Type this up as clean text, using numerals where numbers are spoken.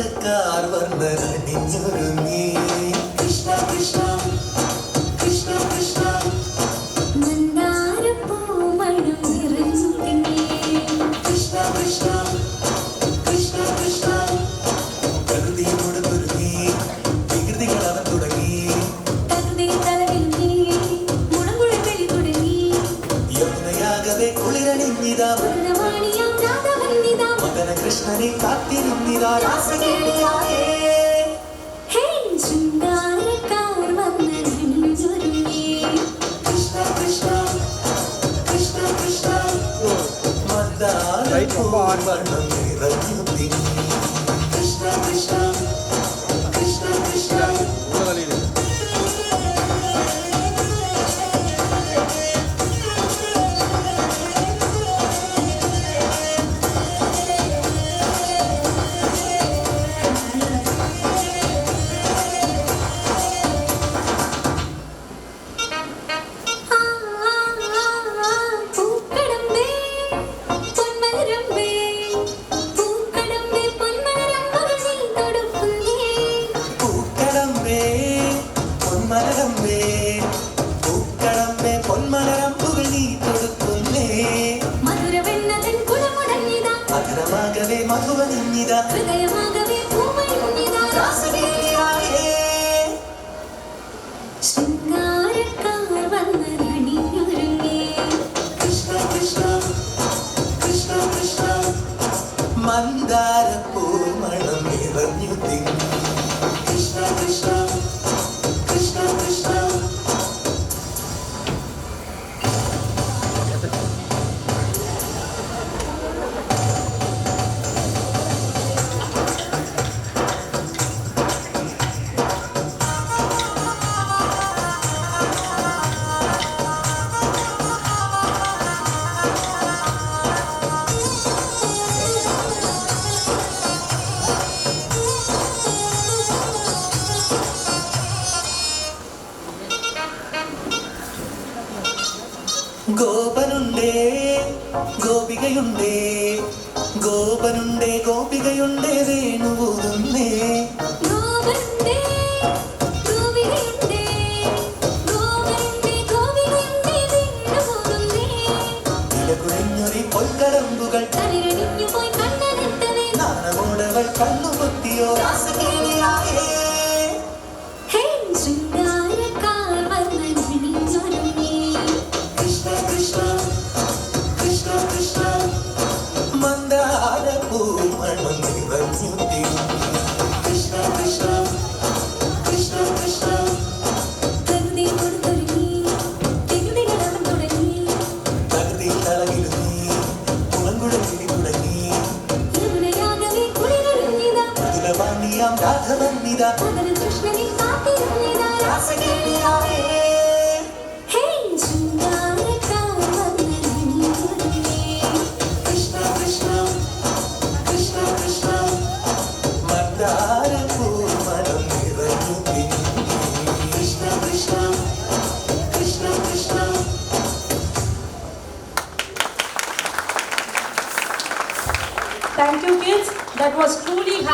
ശൃംഗാരക്കാർ വന്നണിഞ്ഞൊരുങ്ങി കൃഷ്ണ കൃഷ്ണ കൃഷ്ണ കൃഷ്ണ മന്ദാരപ്പൂമണം നിറഞ്ഞു തിങ്ങി കൃഷ്ണ കൃഷ്ണ കൃഷ്ണ കൃഷ്ണ പ്രകൃതിയോട് പൊരുങ്ങി വികൃതികൾ അവൻ തുടങ്ങി തകൃതി തലവിങ്ങി മുളങ്കുഴൽ തുടങ്ങി യമുനയാകവെ കുളിരണിഞ്ഞിതാ പൂർണ്ണവാണിയാം രാധവന്നിതാ മകന കൃഷ്ണനെ കാത്തിരുന്നിതാ രാസകേളിയായേ ഹേ ശൃംഗാരക്കാർ വന്നണിഞ്ഞൊരുങ്ങി കൃഷ്ണ കൃഷ്ണ കൃഷ്ണ കൃഷ്ണ മന്ദാരപ്പൂമണം നിറഞ്ഞു തിങ്ങി കൃഷ്ണ കൃഷ്ണ കൃഷ്ണ കൃഷ്ണ പൂക്കടമ്പേ പൊന്മലരമ്പേ പൂക്കടമ്പേ പൊന്മലരമ്പകൾ നീ തൊടുക്കുന്നേ പൂക്കടമ്പേ പൊന്മലരമ്പേ പൂക്കടമ്പേ പൊന്മലരമ്പുകൾ നീ തൊടുക്കുന്നേ മധുരവെണ്ണതൻ കുലമുടങ്ങിതാ മധുരമാകവേ മധുവനിഞ്ഞിതാ ഹൃദയമാകവേ പൂമണിഞ്ഞിതാ രാസകേളിയായേ ശൃംഗാരക്കാർ വന്നണിഞ്ഞൊരുങ്ങി കൃഷ്ണ കൃഷ്ണ കൃഷ്ണ കൃഷ്ണ മന്ദാരപ്പൂമണം നിറഞ്ഞു തിങ്ങി കൃഷ്ണ കൃഷ്ണ കൃഷ്ണ കൃഷ്ണ ഗോപനുണ്ടേ ഗോപികയുണ്ടേ ഗോപനുണ്ടേ ഗോപികയുണ്ടേ വേണുപോതുന്നേ ഗോവരുണ്ടേ ഗോവികയുണ്ടേ ഗോവരുണ്ടേ ഗോവികയുണ്ടേ വീണുപോകുന്നേ ഇലകുഴഞ്ഞൊരി പൊൽക്കടമ്പുകൾ തളിരണിഞ്ഞു പോയി കണ്ണനെത്തവേ നാണമോടവൾ കണ്ണുപൊത്തിയോ രാസകേളിയായേ ഹേ ശൃംഗാരക്കാർ വന്നണിഞ്ഞൊരുങ്ങി കൃഷ്ണ കൃഷ്ണ കൃഷ്ണ കൃഷ്ണ മന്ദാരപ്പൂമണം നിറഞ്ഞു തിങ്ങി കൃഷ്ണ കൃഷ്ണ കൃഷ്ണ കൃഷ്ണ പ്രകൃതി കൊടുത്തൊരുങ്ങി തിരുതികളവൻ തുടങ്ങി തകൃതി തളകിലുങ്ങി മുളങ്കുഴലിൽ തുടങ്ങി യമുനയാകവേ കുളിരണിഞ്ഞിതാ മധുരവാണിയാം രാഘവന്നിതാ മകന കൃഷ്ണനെ കാത്തിരുന്നിതാ രാസകേളിയായേ ഹേ ശൃംഗാരക്കാർ വന്നണിഞ്ഞൊരുങ്ങി കൃഷ്ണ കൃഷ്ണ കൃഷ്ണ കൃഷ്ണ മന്ദാരപ്പൂമണം നിറഞ്ഞു തിങ്ങി Krishna Krishna Krishna Krishna Thank you, kids. That was truly happy.